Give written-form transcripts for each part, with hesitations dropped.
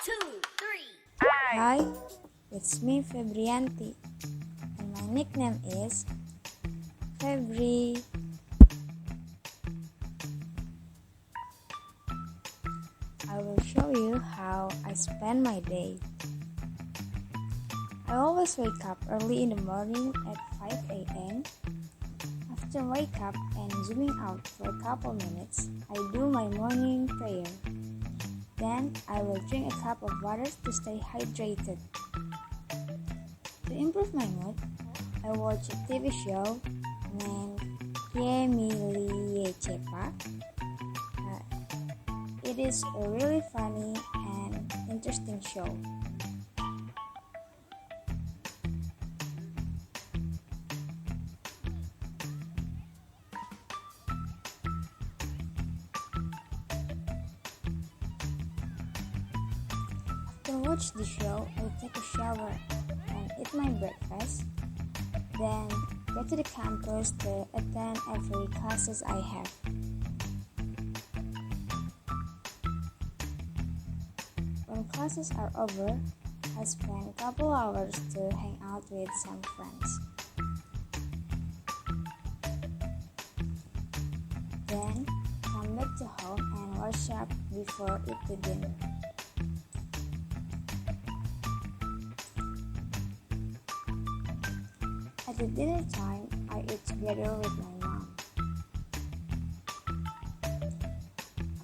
2, 3. Hi, it's me Febriyanti, and my nickname is Febri. I will show you how I spend my day. I always wake up early in the morning at 5 a.m. After wake up and zooming out for a couple minutes, I do my morning prayer. Then I will drink a cup of water to stay hydrated. To improve my mood, I watch a TV show named Yaitu. It is a really funny and interesting show. To watch the show, I take a shower and eat my breakfast, then go to the campus to attend every classes I have. When classes are over, I spend a couple hours to hang out with some friends. Then come back to home and wash up before eating dinner. At the dinner time, I eat together with my mom.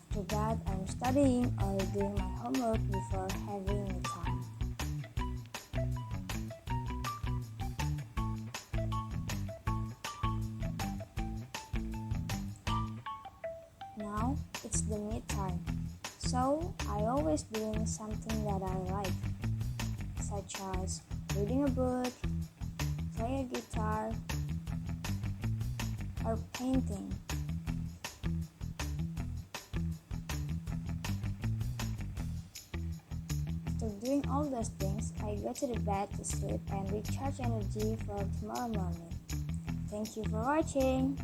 After that, I'm studying or doing my homework before having me time. Now, it's the me time, so I always doing something that I like, such as reading a book, play a guitar, or painting. After doing all those things, I go to the bed to sleep and recharge energy for tomorrow morning. Thank you for watching.